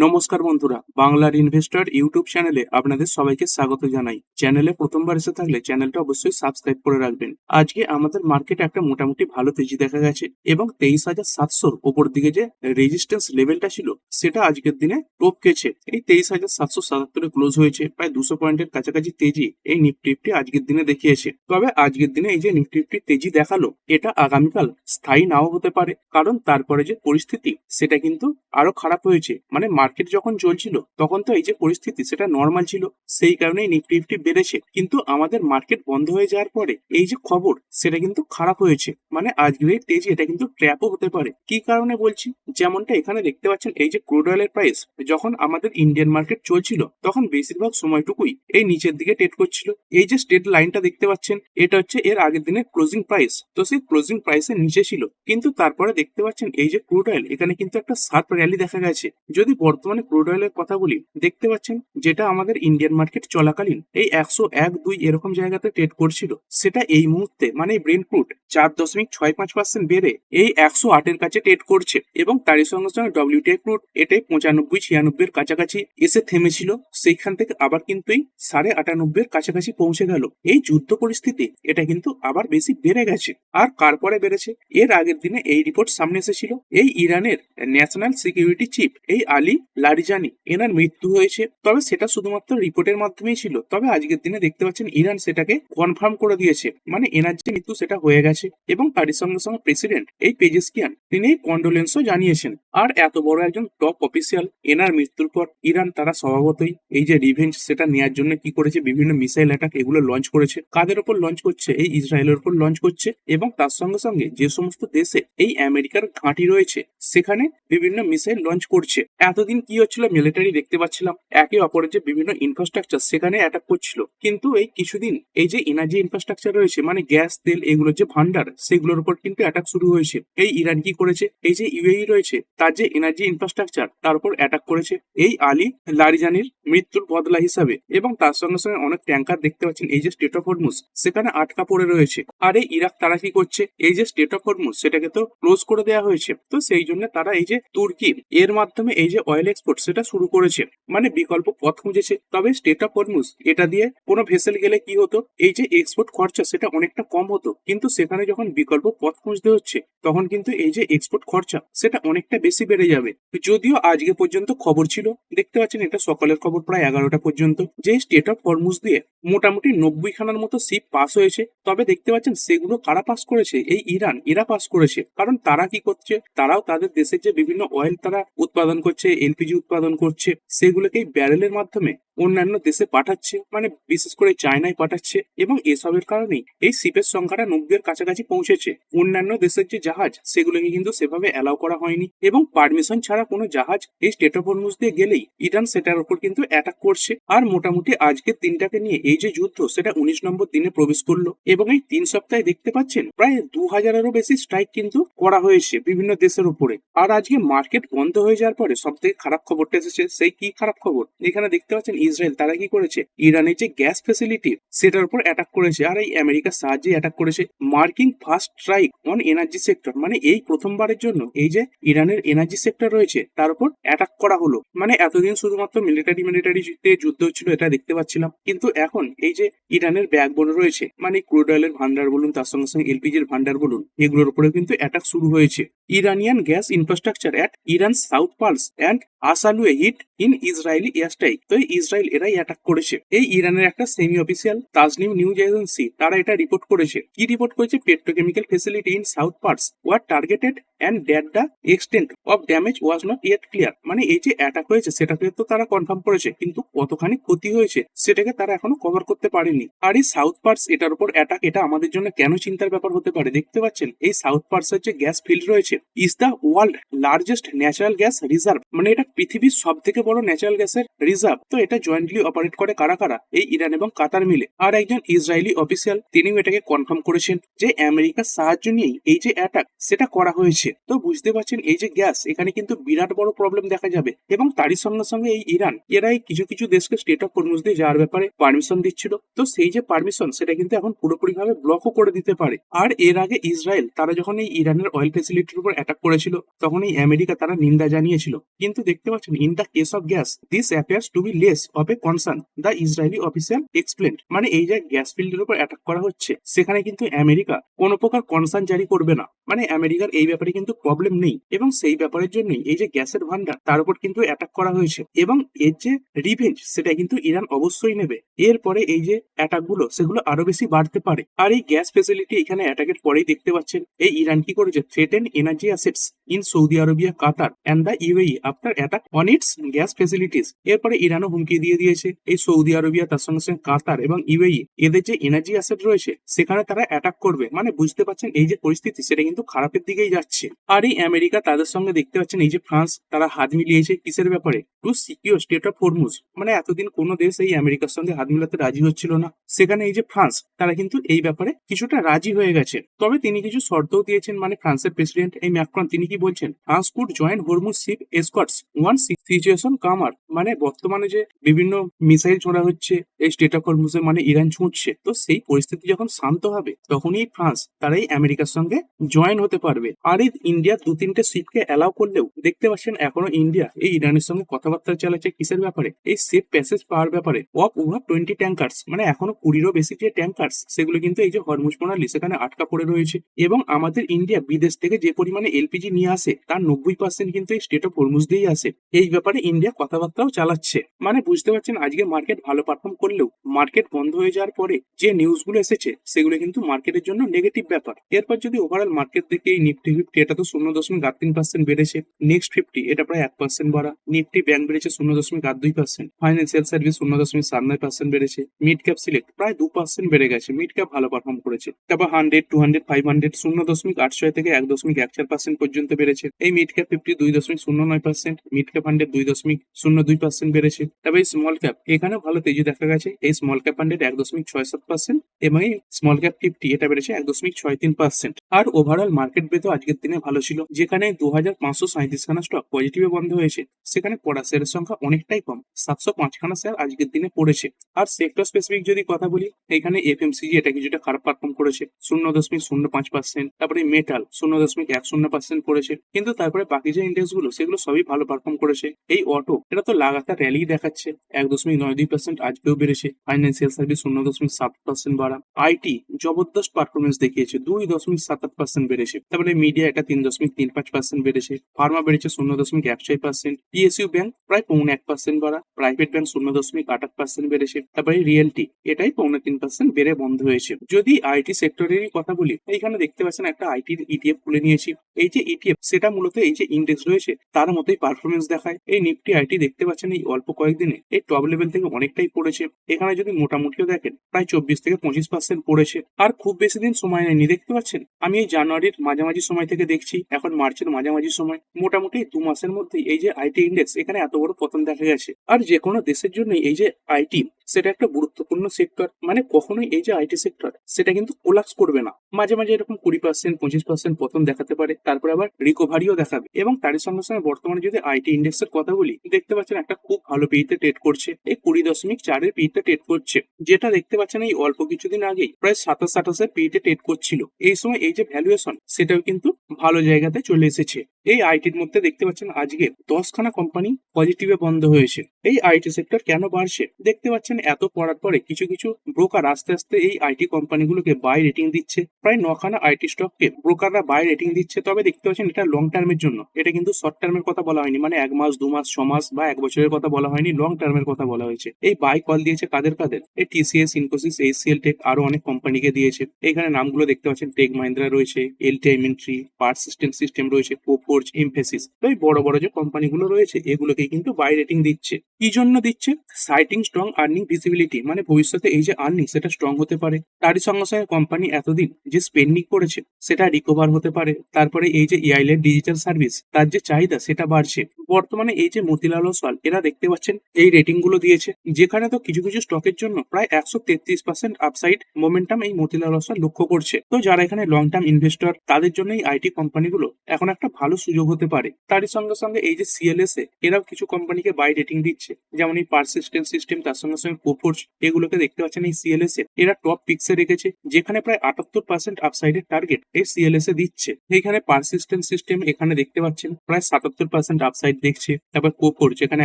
নমস্কার বন্ধুরা, বাংলার ইনভেস্টর ইউটিউব চ্যানেলে আপনাদের সবাইকে স্বাগত জানাই। চ্যানেলে প্রথমবার এসে থাকলে চ্যানেলটা অবশ্যই সাবস্ক্রাইব করে রাখবেন। আজকে আমাদের মার্কেটে একটা মোটামুটি ভালো তেজি দেখা গেছে এবং 23,700 ওপর দিকে যে রেজিস্ট্যান্স লেভেলটা ছিল সেটা আজকের দিনে টপকেছে। এই 23,777 ক্লোজ হয়েছে, প্রায় 200 পয়েন্টের কাছাকাছি তেজি এই নিফটি আজকের দিনে দেখিয়েছে। তবে আজকের দিনে এই যে নিফটি তেজি দেখালো, এটা আগামীকাল স্থায়ী নাও হতে পারে, কারণ তারপরে যে পরিস্থিতি সেটা কিন্তু আরো খারাপ হয়েছে। মানে মার্কেট যখন চলছিল তখন তো এই যে পরিস্থিতি সেটা নর্মাল ছিল, সেই কারণেই নিফটি বেড়েছে। কিন্তু আমাদের মার্কেট বন্ধ হয়ে যাওয়ার পরে এই যে খবর সেটা কিন্তু খারাপ হয়েছে। মানে আজকের এই তেজি এটা কিন্তু ট্র্যাপও হতে পারে। কি কারণে বলছি, যেমনটা এখানে দেখতে পাচ্ছেন, এই যে ক্রুড অয়েলের প্রাইস যখন আমাদের ইন্ডিয়ান মার্কেট চলছিল তখন বেশিরভাগ সময়টুকুই এই নিচের দিকে ট্রেড করছিল। এই যে স্ট্রেট লাইনটা দেখতে পাচ্ছেন, এটা হচ্ছে এর আগের দিনের ক্লোজিং প্রাইস। তো সেই ক্লোজিং প্রাইসের নিচে ছিল, কিন্তু তারপরে দেখতে পাচ্ছেন এই যে ক্রুড অয়েল এখানে কিন্তু একটা শার্প র্যালি দেখা গেছে। যদি বর্তমানে ক্রুড অয়েলের কথা বলি, দেখতে পাচ্ছেন যেটা আমাদের ইন্ডিয়ান মার্কেট চলাকালীন এই 101-2 এরকম জায়গাতে ট্রেড করছিল, সেটা এই মুহূর্তে মানে ব্রেন্ট ক্রুড 4.65% বেড়ে এই 108-এর কাছে ট্রেড করছে। এবং তারই সঙ্গে সঙ্গে WTI ক্রুড এটাই 95-96-এর কাছাকাছি এসে থেমেছিল, সেইখান থেকে আবার কিন্তু এই 98.5-এর কাছাকাছি পৌঁছে গেল। এই যুদ্ধ পরিস্থিতি এটা কিন্তু আবার বেশি বেড়ে গেছে। আর কার পরে বেড়েছে, এর আগের দিনে এই রিপোর্ট সামনে এসেছিল, এই ইরানের ন্যাশনাল সিকিউরিটি চিফ এই আলী লারিজানি এনার মৃত্যু হয়েছে। তবে সেটা শুধুমাত্র রিপোর্টের মাধ্যমেই ছিল। তবে আজকের দিনে দেখতে পাচ্ছেন ইরান সেটাকে কনফার্ম করে দিয়েছে, মানে এনার যে মৃত্যু সেটা হয়ে গেছে। এবং তারই সঙ্গে সঙ্গে প্রেসিডেন্ট এই পেজেসকিয়ান তিনি কন্ডোলেন্সও জানিয়েছেন। আর এত বড় একজন টপ অফিসিয়াল এনার মৃত্যুর পর ইরান তারা স্বভাবতই এই যে রিভেঞ্জ সেটা নেওয়ার জন্য কি করেছে, বিভিন্ন মিসাইল অ্যাটাক এগুলো লঞ্চ করেছে। কাদের উপর লঞ্চ করছে, এই ইসরায়েলের উপর লঞ্চ করছে। এবং তার সঙ্গে সঙ্গে যে সমস্ত দেশে এই আমেরিকার ঘাঁটি রয়েছে সেখানে বিভিন্ন মিসাইল লঞ্চ করছে। এতদিন কি হচ্ছিল, মিলিটারি দেখতে পাচ্ছিলাম একে অপরের যে বিভিন্ন ইনফ্রাস্ট্রাকচার সেখানে অ্যাটাক করছিল। কিন্তু এই কিছুদিন এই যে এনার্জি ইনফ্রাস্ট্রাকচার রয়েছে, মানে গ্যাস তেল এগুলোর যে ভান্ডার সেগুলোর উপর কিন্তু অ্যাটাক শুরু হয়েছে। এই ইরান কি করেছে, এই যে ইউএই রয়েছে তার যে এনার্জি ইনফ্রাস্ট্রাকচার তার উপর অ্যাটাক করেছে এই আলী লারিজানির মৃত্যুর বদলা হিসাবে। এবং তার সঙ্গে সঙ্গে অনেক ট্যাঙ্কার দেখতে পাচ্ছেন এই যে স্টেট অফ হরমুজ সেখানে আটকা পড়ে রয়েছে। আর এই ইরাক তারা কি করছে, এই যে স্টেট অফ হরমুজ সেটাকে তো ক্লোজ করে দেওয়া হয়েছে, তো সেই জন্য তারা এই যে তুর্কি এর মাধ্যমে এই যে অয়েল এক্সপোর্ট সেটা শুরু করেছে, মানে বিকল্প পথ খুঁজেছে। তবে স্টেট অফ হরমুজ এটা দিয়ে কোনো ভেসেল গেলে কি হতো, এই যে এক্সপোর্ট খরচা সেটা অনেকটা কম হতো, কিন্তু সেখানে যখন বিকল্প পথ খুঁজতে হচ্ছে তখন কিন্তু এই যে এক্সপোর্ট খরচা সেটা অনেকটা বেশি বেড়ে যাবে। যদিও আজকে পর্যন্ত খবর ছিল, দেখতে পাচ্ছেন এটা সকালের খবর প্রায় 11টা পর্যন্ত, যে স্টেট অফ হরমুজ দিয়ে মোটামুটি 90খানার মতো শিপ পাস হয়েছে। তবে দেখতে পাচ্ছেন সেগুলো কারা পাস করেছে, এই ইরান এরা পাস করেছে। কারণ তারা কি করছে, তারাও তাদের দেশের যে বিভিন্ন অয়েল তারা উৎপাদন করছে, এলপিজি উৎপাদন করছে, সেগুলোকে ব্যারেলের মাধ্যমে অন্যান্য দেশে পাঠাচ্ছে, মানে বিশেষ করে চায়নায় পাঠাচ্ছে। এবং এসবের কারণেই এই শিপের সংখ্যাটা 90-এর কাছাকাছি পৌঁছেছে। অন্যান্য দেশের যে জাহাজ সেগুলোকে কিন্তু সেভাবে অ্যালাউ করা হয়নি, এবং পারমিশন ছাড়া কোনো জাহাজ এই স্টেট অফ হরমুজ দিয়ে গেলেই ইরান সেটার উপর কিন্তু অ্যাটাক করছে। আর মোটামুটি আজকের দিনটাকে নিয়ে এই যে যুদ্ধ সেটা 19 নম্বর দিনে প্রবেশ করলো। এবং এই 3 সপ্তাহে দেখতে পাচ্ছেন প্রায় 2000-এরও বেশি স্ট্রাইক কিন্তু করা হয়েছে বিভিন্ন দেশের উপরে। আর আজকে মার্কেট বন্ধ হয়ে যাওয়ার পরে সব থেকে খারাপ খবরটা এসেছে, সেই কি খারাপ খবর, এখানে দেখতে পাচ্ছেন ইসরায়েল তারা কি করেছে, ইরানের যে গ্যাস ফ্যাসিলিটি সেটার উপর অ্যাটাক করেছে। আর এই আমেরিকার সাহায্যে অ্যাটাক করেছে, marking first strike on energy sector. মানে এই প্রথমবারের জন্য এই যে ইরানের এনার্জি সেক্টর রয়েছে তার উপর অ্যাটাক করা হলো। মানে এতদিন শুধুমাত্র মিলিটারিতে যুদ্ধ হচ্ছিল এটা দেখতে পাচ্ছিলাম, কিন্তু এখন এই যে ইরানের ব্যাকবোন রয়েছে, মানে ক্রুড অয়েলের ভান্ডার বলুন, তার সঙ্গে সঙ্গে এলপিজির ভান্ডার বলুন, এগুলোর উপরে কিন্তু অ্যাটাক শুরু হয়েছে। Iranian gas infrastructure at Iran South Pars and Asaluyeh hit in Israeli air strike. তো ইসরায়েল এরাই অ্যাটাক করেছে। এই ইরানের একটা semi official Tasnim news agency তারা এটা রিপোর্ট করেছে। কি রিপোর্ট করেছে, petrochemical facility in South Pars were targeted and that the extent of damage was not yet clear. মানে এই যে অ্যাটাক হয়েছে সেটাকে তো তারা কনফার্ম করেছে, কিন্তু কতখানি ক্ষতি হয়েছে সেটাকে তারা এখনো কভার করতে পারেনি। আর এই সাউথ পার্টস এটার উপর অ্যাটাক এটা আমাদের জন্য কেন চিন্তার ব্যাপার হতে পারে, দেখতে পাচ্ছেন এই সাউথ পার্টসের যে গ্যাস ফিল্ড রয়েছে is the world largest natural gas reserve. মানে এটা পৃথিবীর সব থেকে বড় ন্যাচারাল গ্যাসের রিজার্ভ। তো এটা জয়েন্টলি অপারেট করে কারা কারা, এই ইরান এবং কাতার মিলে। আর একজন ইসরায়েলি অফিসিয়াল তিনিও এটাকে কনফার্ম করেছেন যে আমেরিকার সাহায্য নিয়েই এই যে অ্যাটাক সেটা করা হয়েছে। তো বুঝতে পারছেন এই যে গ্যাস এখানে কিন্তু বিরাট বড় প্রবলেম দেখা যাবে। এবং তারই সঙ্গে সঙ্গে এই ইরান এরাই কিছু কিছু দেশকে স্টেট অফ হরমুজ দিয়ে যাওয়ার ব্যাপারে পারমিশন দিচ্ছিল। তো সেই যে পারমিশন সেটা কিন্তু এখন পুরোপুরিভাবে ব্লকও করে দিতে পারে। আর এর আগে ইসরায়েল তারা যখন এই ইরানের অয়েল ফেসিলিটির উপর অ্যাটাক করেছিল তখন এই আমেরিকা তারা নিন্দা জানিয়েছিল, কিন্তু দেখতে দেখতে পাচ্ছেন in the case of gas this appears to be less of a concern, the Israeli official explained. মানে এই যে গ্যাস ফিল্ডের উপর অ্যাটাক করা হচ্ছে সেখানে কিন্তু আমেরিকা কোনো প্রকার কনসার্ন জারি করবে না, মানে আমেরিকার এই ব্যাপারে কিন্তু প্রবলেম নেই এবং সেই ব্যাপারের জন্যই এই যে গ্যাসের ভান্ডার তার উপর কিন্তু অ্যাটাক করা হয়েছে এবং এর যে রিভেঞ্জ সেটা কিন্তু ইরান অবশ্যই নেবে। এরপরে এই যে অ্যাটাক গুলো সেগুলো আরো বেশি বাড়তে পারে। আর এই গ্যাস ফেসিলিটি এখানে অ্যাটাকের পরেই দেখতে পাচ্ছেন এই ইরান কি করেছে, threaten energy assets in Saudi Arabia, Qatar and the UAE after attack on it's gas facilities. এরপরে ইরানও হুমকি দিয়ে দিয়েছে এই সৌদি আরবিয়া তার সঙ্গে সঙ্গে কাতার এবং ইউএই এদের যে এনার্জি অ্যাসেট রয়েছে সেখানে তারা অ্যাটাক করবে। মানে বুঝতে পারছেন এই যে পরিস্থিতি সেটা কিন্তু খারাপের দিকেই যাচ্ছে। আর এই আমেরিকা তাদের সঙ্গে দেখতে পাচ্ছেন এই যে ফ্রান্স তারা হাত মিলিয়েছে কিসের ব্যাপারে, to secure state of Hormuz. মানে এতদিন কোনো দেশ এই আমেরিকার সঙ্গে হাত মিলাতে রাজি হচ্ছিল না, সেখানে এই যে ফ্রান্স তারা কিন্তু এই ব্যাপারে কিছুটা রাজি হয়ে গেছে। তবে তিনি কিছু শর্তও দিয়েছেন, মানে ফ্রান্সের প্রেসিডেন্ট এই ম্যাক্রন তিনি কি বলছেন, France could join Hormuz ship escorts once situation calmer. মানে বর্তমানে যে বিভিন্ন মিসাইল ছোড়া হচ্ছে এই স্টেট অফ হরমুজে, মানে ইরান ছুঁড়ছে, তো সেই পরিস্থিতি যখন শান্ত হবে তখনই ফ্রান্স তারা এই আমেরিকার সঙ্গে জয়েন হতে পারবে। আর এই ইন্ডিয়া 2-3টে শিপকে অ্যালাউ করলেও দেখতে পাচ্ছেন এখনো ইন্ডিয়া এই ইরানের সঙ্গে কথাবার্তা চালাচ্ছে কিসের ব্যাপারে, এই সেফ প্যাসেজ পাওয়ার ব্যাপারে অফ ওভার 20 ট্যাঙ্কার্স। মানে এখনো 20-এরও বেশি যে ট্যাঙ্কার্স সেগুলো কিন্তু এই যে হরমুজ প্রণালী সেখানে আটকা পড়ে রয়েছে। এবং আমাদের ইন্ডিয়া বিদেশ থেকে যে পরিমাণে এলপিজি নিয়ে আসে তার 90% কিন্তু এই স্টেট অফ হরমুজ দিয়েই আসে। এই ব্যাপারে ইন্ডিয়া কথাবার্তাও চালাচ্ছে। মানে বুঝতে পারছেন আজকে মার্কেট ভালো পারফর্ম করলেও মার্কেট বন্ধ হয়ে যাওয়ার পরে যে নিউজগুলো এসেছে সেগুলো কিন্তু মার্কেটের জন্য নেগেটিভ ব্যাপার। এরপর যদি ওভারঅল মার্কেট দেখে এই নিফটি 50 এটা তো 0.83% বেড়েছে, নেক্সট 50 এটা প্রায় 1% বাড়া, নিফটি ব্যাংক বেড়েছে 0.82%, ফাইন্যান্সিয়াল সার্ভিস 0.79% বেড়েছে, মিড ক্যাপ সিলেক্ট প্রায় 2% বেড়ে গেছে, মিড ক্যাপ ভালো পারফর্ম করেছে। তারপর 100, 200, 500 0.86 থেকে 1.14% পর্যন্ত বেড়েছে। এই মিড ক্যাপ 50 2.09%, মিড ক্যাপ 100 2.02% বেড়েছে। তবে এই স্মল ক্যাপ এখানেও ভালো তেজি দেখা গেছে, এই স্মল ক্যাপ 100 1.67% এবং এই স্মল ক্যাপ 50 এটা বেড়েছে 1.63%। আর ওভারঅল মার্কেট বেতো আজকের দিনে ভালো ছিল, যেখানে 2537 খানা স্টক পজিটিভে বন্ধ হয়েছে, সেখানে পড়া শেয়ারের সংখ্যা অনেকটাই কম, 705 খানা শেয়ার আজকের দিনে পড়েছে। আর সেক্টর স্পেসিফিক যদি কথা বলি এখানে এফএমসিজি এটা কিছুটা খারাপ পারফর্ম করেছে 0.05%, তারপরে মেটাল 0.10% পড়েছে। কিন্তু তারপরে বাকি যে ইন্ডেক্স গুলো সেগুলো সবই ভালো পারফর্ম করেছে। এই অটো এটা তো লাগাতার র্যালি দেখাচ্ছে 1.92% আজকেও বেড়েছে, ফাইন্যান্সিয়াল সার্ভিস 0.7% বাড়া, আইটি জবরদস্ত পারফরমেন্স দেখিয়েছে 2.78% বেড়েছে। তারপরে মিডিয়া এটা 3.35% বেড়েছে, ফার্মা বেড়েছে 0.16%, পিএসইউ ব্যাংক প্রায় 0.1% বাড়া, প্রাইভেট ব্যাংক 0.88% বেড়েছে। তারপরে রিয়েলটি এটাই 0.3% বেড়ে বন্ধ হয়েছে। যদি আইটি সেক্টরেরই কথা বলি এইখানে দেখতে পাচ্ছেন একটা আইটির ইটিএফ খুলে নিয়েছি। এই যে ইটিএফ সেটা মূলত এই যে ইন্ডেক্স রয়েছে তার মতোই পারফরমেন্স দেখায়। এই নিফটি আইটি দেখতে পাচ্ছেন এই অল্প কয়েকদিনে এই টপ লেভেল থেকে অনেকটাই পড়েছে। এখানে যদি মোটামুটিও দেখেন প্রায় 24 থেকে 25% পড়েছে। আর খুব বেশি দিন সময় নেয়নি, দেখতে পাচ্ছেন আমি এই জানুয়ারির মাঝামাঝি সময় থেকে দেখছি, এখন মার্চের মাঝামাঝি সময়, মোটামুটি 2 মাসের মধ্যে এই যে আইটি ইন্ডেক্স এখানে এত বড় পতন দেখা গেছে। আর যে কোনো দেশের জন্য এই যে আইটি সেটা একটা গুরুত্বপূর্ণ সেক্টর, মানে কখনোই এই যে আইটি সেক্টর সেটা কিন্তু কোলাপস করবে না, মাঝে মাঝে এরকম 20% 25% পতন দেখাতে পারে, তারপরে আবার রিকভারিও দেখাবে। এবং তার সঙ্গে সঙ্গে বর্তমানে যদি আইটি ইন্ডেক্স এর কথা বলি দেখতে পাচ্ছেন একটা খুব ভালো পিতে ট্রেড করছে, এই 20.4 পিতে ট্রেড করছে, যেটা দেখতে পাচ্ছেন এই অল্প কিছুদিন আগেই প্রায় 27-28 পিতে ট্রেড করছিল। এই সময় এই যে ভ্যালুয়েশন সেটাও কিন্তু ভালো জায়গাতে চলে এসেছে। এই আইটির মধ্যে দেখতে পাচ্ছেন আজকে 10 খানা কোম্পানি পজিটিভে বন্ধ হয়েছে। এই আইটি সেক্টর কেন বাড়ছে দেখতে পাচ্ছেন, এত পড়ার পরে কিছু কিছু ব্রোকার আস্তে আস্তে এই আইটি কোম্পানিগুলোকে বাই রেটিং দিচ্ছে, প্রায় 9 খানা আইটি স্টককে ব্রোকাররা বাই রেটিং দিচ্ছে। তবে দেখতে পাচ্ছেন এটা লং টার্মের জন্য, এটা কিন্তু শর্ট টার্মের কথা বলা হয়নি, মানে 1 মাস 2 মাস 6 মাস বা 1 বছরের কথা বলা হয়নি, লং টার্মের কথা বলা হয়েছে। এই বাই কল দিয়েছে কাদের কাদের, এই টিসিএস, ইনফোসিস, এইচসিএল টেক আরো অনেক কোম্পানিকে দিয়েছে। এখানে নামগুলো দেখতে পাচ্ছেন টেক মাহিন্দ্রা রয়েছে, এলটিআই মিন্ট্রি, পার্ট সিস্টেম রয়েছে, কোফোর্জ, এমফেসিস। তো এই বড় বড় যে কোম্পানিগুলো রয়েছে এগুলোকে কিন্তু বাই রেটিং দিচ্ছে। কি জন্য দিচ্ছে, সাইটিং স্ট্রং আর্নিং ভিজিবিলিটি, মানে ভবিষ্যতে এই যে আর্নিং সেটা স্ট্রং হতে পারে, তারই সঙ্গে সঙ্গে কোম্পানি এতদিন যে স্পেন্ডিং করেছে সেটা রিকভার হতে পারে। তারপরে এই যে এআই লেড ডিজিটাল সার্ভিস তার যে চাহিদা সেটা বাড়ছে। বর্তমানে এই যে মতিলাল ওসওয়াল এরা দেখতে পাচ্ছেন এই রেটিং গুলো দিয়েছে, যেখানে তো কিছু কিছু স্টকের জন্য প্রায় 133% আপসাইড মোমেন্টাম এই মতিলাল ওসওয়াল লক্ষ্য করছে। তো যারা এখানে লং টার্ম ইনভেস্টর তাদের জন্য এই আইটি কোম্পানিগুলো এখন একটা ভালো সুযোগ হতে পারে। তারই সঙ্গে সঙ্গে এই যে সিএলএসএ এরাও কিছু কোম্পানিকে বাই রেটিং দিচ্ছে, যেমন এই পারসিস্টেন্ট সিস্টেম, তার সঙ্গে সঙ্গে কোফোর্জ, এগুলোকে দেখতে পাচ্ছেন এই সিএলএসএ এরা টপ পিক্সে রেখেছে, যেখানে প্রায় 78% আপসাইডের টার্গেট এই সিএলএসএ দিচ্ছে। এইখানে পারসিস্টেন্ট সিস্টেম এখানে দেখতে পাচ্ছেন প্রায় 77% আপসাইড দেখছে। তারপর কোফোর্জ যেখানে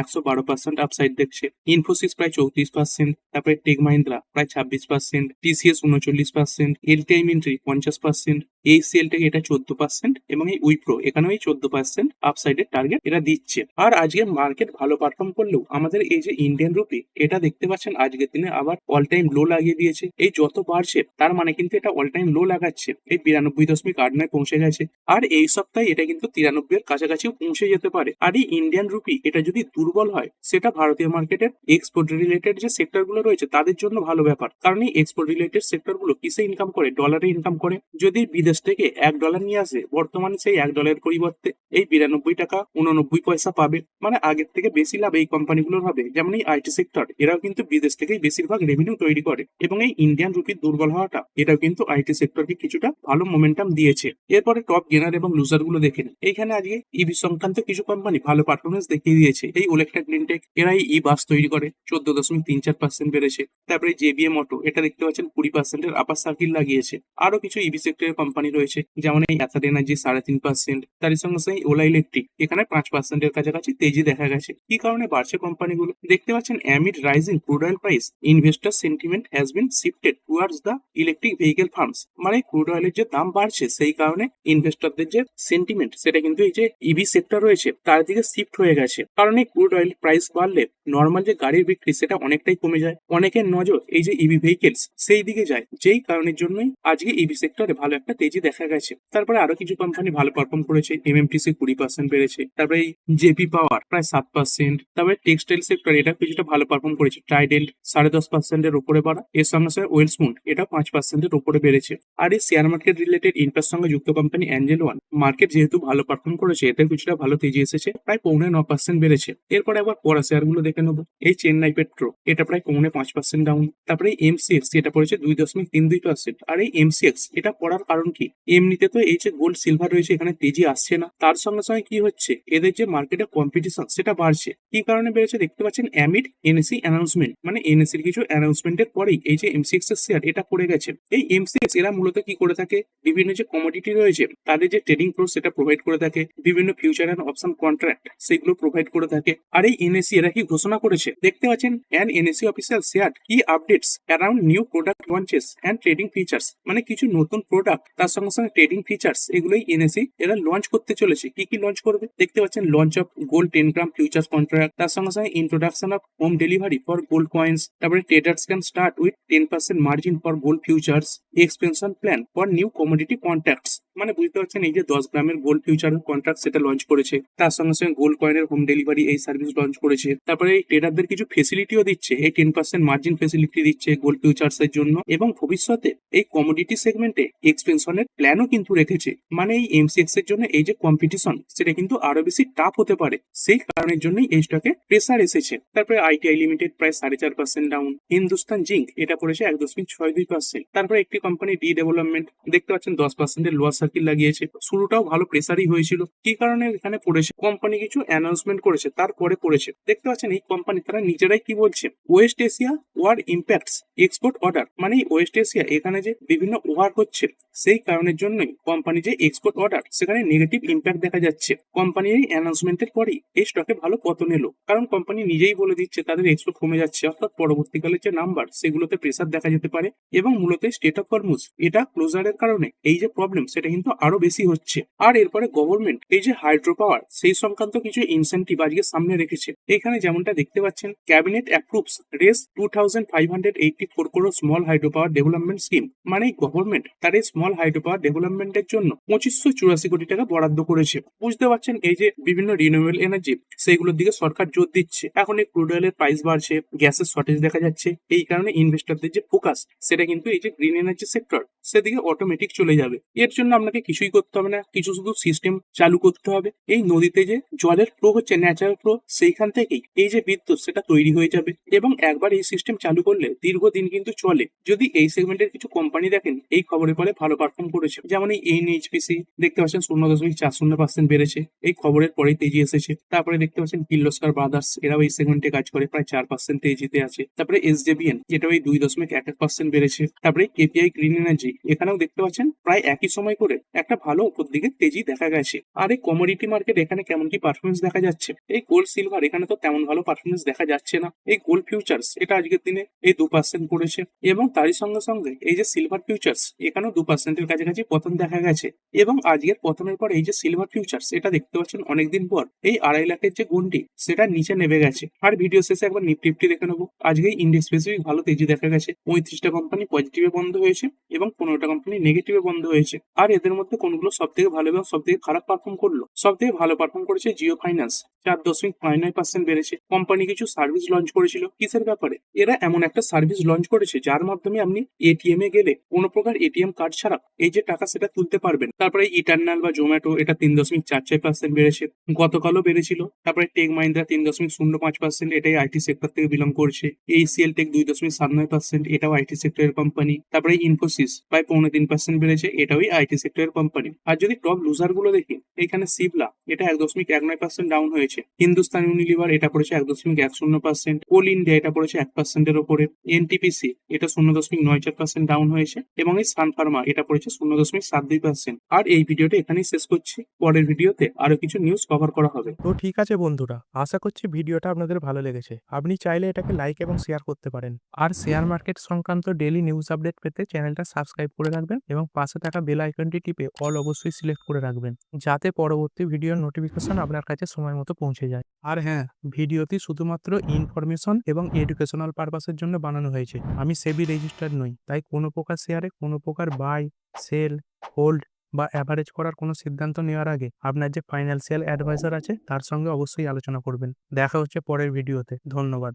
112% আপসাইড দেখছে। ইনফোসিস প্রায় 34%, তারপরে টেক মাহিন্দ্রা প্রায় 26%, টিসিএস 39%, এলটিআই মিন্ট্রি 50%, এই সেলটাকে এটা 14% এবং এই উইপ্রো এখানেও এই 14% আপসাইডের টার্গেট এরা দিচ্ছে। আর আজকে মার্কেট ভালো পারফর্ম করলেও আমাদের এই যে ইন্ডিয়ান রুপি এটা দেখতে পাচ্ছেন আজকের দিনে আবার অল টাইম লো লাগিয়ে দিয়েছে। এই যত বাড়ছে তার মানে কিন্তু এটা অল টাইম লো লাগাচ্ছে, এই 92.89 পৌঁছে গেছে। আর এই সপ্তাহে এটা কিন্তু 93 এর কাছাকাছিও পৌঁছে যেতে পারে। আর এই ইন্ডিয়ান রুপি এটা যদি দুর্বল হয় সেটা ভারতীয় মার্কেটের এক্সপোর্ট রিলেটেড যে সেক্টর গুলো রয়েছে তাদের জন্য ভালো ব্যাপার, কারণ এই এক্সপোর্ট রিলেটেড সেক্টর গুলো কিসে ইনকাম করে? ডলারে ইনকাম করে। যদি বিদেশ থেকে $1 নিয়ে আসে, বর্তমানে সেই $1 পরিবর্তে এই 92 টাকা 89 পয়সা পাবে, মানে আগের থেকে বেশি লাভ এই কোম্পানিগুলোর হবে। যেমন এই আইটি সেক্টর এরাও কিন্তু বিদেশ থেকেই বেশিরভাগ রেভিনিউ তৈরি করে, এবং এই ইন্ডিয়ান রুপির দুর্বল হওয়াটা এটাও কিন্তু আইটি সেক্টরকে কিছুটা ভালো মোমেন্টাম দিয়েছে। এরপরে টপ গেনার এবং লুজার গুলো দেখে নিন। এইখানে আজকে ইভি সংক্রান্ত কিছু কোম্পানি ভালো পারফরমেন্স দেখিয়ে দিয়েছে। এই ওলেকট্রা গ্রিনটেক এরাই ই বাস তৈরি করে, 14.34% বেড়েছে। তারপরে জেবিএম অটো এটা দেখতে পাচ্ছেন 20% আপার সার্কিল লাগিয়েছে। আরো কিছু ইভি সেক্টরের কোম্পানি রয়েছে, যেমন এই অ্যাথার এনার্জি 3.5%, তার সঙ্গে সঙ্গে ওলা ইলেকট্রিক এখানে 5% এর কাছাকাছি তেজি দেখা গেছে। কি কারণে বাড়ছে কোম্পানিগুলো? দেখতে পাচ্ছেন amid rising crude oil price, investor sentiment has been shifted towards the electric vehicle firms. মানে ক্রুড অয়েলের যে দাম বাড়ছে সেই কারণে ইনভেস্টরদের যে সেন্টিমেন্ট সেটা কিন্তু এই যে ইভি সেক্টর রয়েছে তার দিকে শিফট হয়ে গেছে। কারণ এই ক্রুড অয়েল প্রাইস বাড়লে নর্মাল যে গাড়ির বিক্রি সেটা অনেকটাই কমে যায়, অনেকের নজর এই যে ইভি ভেহিকেলস সেই দিকে যায়, যেই কারণের জন্যই আজকে ইভি সেক্টরে ভালো একটা তেজি দেখা গেছে। তারপরে আরো কিছু কোম্পানি ভালো পারফর্ম করেছে, এমএমটিসি 20% বেড়েছে, তারপরে এই জেপি পাওয়ার প্রায় 7%, তারপরে টেক্সটাইল সেক্টর এটা কিছুটা ভালো পারফর্ম করেছে, ট্রাইডেন্ট 10.5% এর উপরে বাড়া, এর সঙ্গে সঙ্গে ওয়েলস্পুন এটা 5% এর উপরে বেড়েছে। আর এই শেয়ার মার্কেট রিলেটেড ইনফ্রার সঙ্গে যুক্ত কোম্পানি অ্যাঞ্জেল ওয়ান মার্কেট যেহেতু ভালো পারফর্ম করেছে এতে কিছুটা ভালো তেজি এসেছে, প্রায় 9.5% বেড়েছে। এরপরে আবার পড়া শেয়ার গুলো দেখে নেবো। এই চেন্নাই পেট্রো এটা প্রায় 5% ডাউন, তারপরে এমসিএক্স এটা পড়েছে 2.32%। আর এই এমসিএক্স এটা পড়ার কারণ কি? এমনিতে তো এই যে গোল্ড সিলভার রয়েছে এখানে তেজি আসছে না, তার সঙ্গে সঙ্গে কি হচ্ছে এদের যে মার্কেটে কম্পিটিশন সেটা বাড়ছে। কি কারণে বেড়েছে? দেখতে পাচ্ছেন অ্যামিড এনএসি অ্যানাউন্সমেন্ট, মানে এনএসির কিছু অ্যানাউন্সমেন্টের পরেই এই যে এমসিএক্স এর শেয়ার এটা পড়ে গেছে। এই এমসিএক্স এরা মূলত কি করে থাকে? বিভিন্ন যে কমোডিটি রয়েছে তাদের যে ট্রেডিং ফ্লোর সেটা প্রোভাইড করে থাকে, বিভিন্ন ফিউচার এন্ড অপশন কন্ট্রাক্ট সেগুলো প্রোভাইড করে থাকে। আর এই এনএসি এরা কি ঘোষণা করেছে? দেখতে পাচ্ছেন an NSE official share key updates around new product launches and trading features, মানে কিছু নতুন প্রোডাক্ট তার সঙ্গে সঙ্গে ট্রেডিং ফিচার্স এগুলোই এনএসি এরা লঞ্চ করতে চলেছে। কি কি লঞ্চ করবে? দেখতে পাচ্ছেন launch of gold 10 gram futures contract, তার সঙ্গে সঙ্গে introduction of home delivery for gold coins, তারপরে traders can start with 10% margin for gold futures, expansion plan for new commodity contracts. মানে বুঝতে পারছেন এই যে 10 গ্রামের গোল্ড ফিউচার কন্ট্রাক্ট সেটা লঞ্চ করেছে, তার সঙ্গে সঙ্গে গোল্ড কয়েনের হোম ডেলিভারি এই সার্ভিস লঞ্চ করেছে। তারপরে এই ট্রেডারদের কিছু ফেসিলিটিও দিচ্ছে, এই 10% মার্জিন ফেসিলিটি দিচ্ছে গোল্ড ফিউচার্স এর জন্য, এবং ভবিষ্যতে এই কমোডিটি সেগমেন্টে এক্সপেনশনের প্ল্যানও কিন্তু রেখেছে। মানে এই এমসিএক্স এর জন্য এই যে কম্পিটিশন সেটা কিন্তু আরো বেশি টাফ হতে পারে, সেই কারণের জন্যই এই স্টকে প্রেসার এসেছে। তারপরে আইটিআই লিমিটেড প্রায় 4.5% ডাউন, হিন্দুস্তান জিঙ্ক এটা পড়েছে 1.62%। তারপরে একটি কোম্পানি ডি ডেভেলপমেন্ট দেখতে পাচ্ছেন 10% এর লোয়ার সার্কিল লাগিয়েছে। শুরুটাও ভালো প্রেসারই হয়েছিল, কি কারণে এখানে পড়েছে? কোম্পানি কিছু অ্যানাউন্সমেন্ট করেছে তারপরে পড়েছে। দেখতে পাচ্ছেন এই কোম্পানি তারা নিজেরাই কি বলছে, West Asia war impacts export order, মানে ওয়েস্ট এশিয়া এখানে যে বিভিন্ন ওয়ার হচ্ছে সেই কারণের জন্যই কোম্পানি যে এক্সপোর্ট অর্ডার সেখানে নেগেটিভ ইম্প্যাক্ট দেখা যাচ্ছে। কোম্পানির এই অ্যানাউন্সমেন্টের পরেই এই স্টকে ভালো পতন এলো, কারণ কোম্পানি নিজেই বলে দিচ্ছে তাদের এক্সপোর্ট কমে যাচ্ছে, অর্থাৎ পরবর্তীকালে যে নাম্বার সেগুলোতে প্রেসার দেখা যেতে পারে। এবং মূলত স্টেট অফ হরমুজ এটা ক্লোজারের কারণে এই যে প্রবলেম সেটা কিন্তু আরো বেশি হচ্ছে। আর এরপরে গভর্নমেন্ট এই যে হাইড্রো পাওয়ার সেই সংক্রান্ত কিছু ইনসেন্টিভ আজকে সামনে রেখেছে। এখানে যেমনটা দেখতে পাচ্ছেন cabinet approves race 2584 crore small hydro power development scheme, মানে গভর্নমেন্ট তার এই স্মল হাইড্রো পাওয়ার ডেভেলপমেন্টের জন্য 2584 কোটি টাকা বরাদ্দ করেছে। বুঝতে পারছেন এই যে বিভিন্ন রিনিউয়েবল এনার্জি সেইগুলোর দিকে সরকার জোর দিচ্ছে। এখন এই ক্রুড অয়েলের প্রাইস বাড়ছে, গ্যাসের শর্টেজ দেখা যাচ্ছে, এই কারণে ইনভেস্টরদের যে ফোকাস সেটা কিন্তু এই যে গ্রিন এনার্জি সেক্টর সেদিকে অটোমেটিক চলে যাবে। এর জন্য আপনি আপনাকে কিছুই করতে হবে না, কিছু শুধু সিস্টেম চালু করতে হবে। এই নদীতে যে জলের ফ্লো হচ্ছে, ন্যাচারাল ফ্লো, সেইখান থেকেই এই যে বিদ্যুৎ সেটা তৈরি হয়ে যাবে এবং একবার এই সিস্টেম চালু করলে দীর্ঘদিন কিন্তু চলে। যদি এই সেগমেন্টের কিছু কোম্পানি দেখেন এই খবরের পরে ভালো পারফর্ম করেছে, যেমন এই এনএইচপিসি দেখতে পাচ্ছেন 0.40% বেড়েছে, এই খবরের পরেই তেজি এসেছে। তারপরে দেখতে পাচ্ছেন কির্লোস্কার ব্রাদার্স, এরাও এই সেগমেন্টে কাজ করে, প্রায় 4% তেজিতে আছে। তারপরে এসজেবিএন, যেটা ওই 2.11% বেড়েছে। তারপরে কেপিআই গ্রিন এনার্জি, এখানেও দেখতে পাচ্ছেন প্রায় একই সময় করে একটা ভালো উপর দিকে তেজি দেখা গেছে। আর এই কমোডিটি মার্কেট এখানে কেমন কি পারফরমেন্স দেখা যাচ্ছে, এই গোল্ড সিলভার এখানে তো তেমন ভালো পারফরমেন্স দেখা যাচ্ছে না। এই গোল্ড ফিউচার্স এটা আজকের দিনে এই 2% পড়েছে এবং তারই সঙ্গে সঙ্গে এই যে সিলভার ফিউচার্স এখানেও 2%-এর কাছাকাছি পতন দেখা গেছে। এবং আজকের পতনের পর এই যে সিলভার ফিউচার্স এটা দেখতে পাচ্ছেন অনেকদিন পর এই 2.5 লাখের যে গন্ডি সেটা নিচে নেমে গেছে। আর ভিডিও শেষে একবার নিফটি দেখে নেবো। আজকে ইন্ডেক্স স্পেসিফিক ভালো তেজি দেখা গেছে, 35টা কোম্পানি পজিটিভে বন্ধ হয়েছে এবং 15টা কোম্পানি নেগেটিভে বন্ধ হয়েছে। আর এদের মধ্যে কোনগুলো সব থেকে ভালো এবং সব থেকে খারাপ পারফর্ম করলো, সব থেকে ভালো পারফর্ম করেছে জিও ফাইন্যান্স, 4.59% বেড়েছে। কোম্পানি কিছু সার্ভিস লঞ্চ করেছিল, কিসের ব্যাপারে? এরা এমন একটা সার্ভিস লঞ্চ করেছে যার মাধ্যমে আপনি এটিএম এ গেলে কোনো প্রকার এটিএম কার্ড ছাড়া এই যে টাকা সেটা তুলতে পারবেন। তারপরে ইটার্নাল বা জোম্যাটো এটা 3.44% বেড়েছে, গতকালও বেড়েছিল। তারপরে টেক মাহিন্দ্রা 3.05%, এটাই আইটি সেক্টর থেকে বিলং করছে। এইচসিএল টেক 2.79%, এটাও আইটি সেক্টরের কোম্পানি। তারপরে ইনফোসিস প্রায় 3.25% বেড়েছে, এটাও আইটি সেক্টরের কোম্পানি। আর যদি টপ লুজার গুলো দেখি, এখানে সিবলা এটা 1.19% ডাউন হয়েছে। হিন্দুস্তান ইউনিলিভার এটা পড়েছে 1.10%। কোল ইন্ডিয়া এটা পড়েছে 1%-এর ওপরে। এনটিপিসি এটা 0.94% ডাউন হয়েছে এবং এই সান ফার্মা এটা পড়েছে 0.72%। আর এই ভিডিওটা এখানেই শেষ করছি, পরের ভিডিওতে আরো কিছু নিউজ কভার করা হবে। তো ঠিক আছে বন্ধুরা, আশা করছি ভিডিওটা আপনাদের ভালো লেগেছে। আপনি চাইলে এটাকে লাইক এবং শেয়ার করতে পারেন। আর শেয়ার মার্কেট সংক্রান্ত ডেইলি নিউজ আপডেট পেতে চ্যানেলটা সাবস্ক্রাইব করে রাখবেন এবং পাশে থাকা বেল আইকনটি টিপে অল অবশ্যই সিলেক্ট করে রাখবেন, যাতে পরবর্তী ভিডিওর নোটিফিকেশন আপনার কাছে সময় মতো পৌঁছে যায়। আর হ্যাঁ, ভিডিওটি শুধুমাত্র ইনফরমেশন এবং এডুকেশনাল পারপাসের জন্য বানানো হয়েছে। আমি সেবি রেজিস্টার্ড নই, তাই কোনো প্রকার শেয়ারে কোনো প্রকার বাই, সেল, হোল্ড বা অ্যাভারেজ করার কোনো সিদ্ধান্ত নেওয়ার আগে আপনার যে ফাইন্যান্সিয়াল অ্যাডভাইজার আছে তার সঙ্গে অবশ্যই আলোচনা করবেন। দেখা হচ্ছে পরের ভিডিওতে। ধন্যবাদ।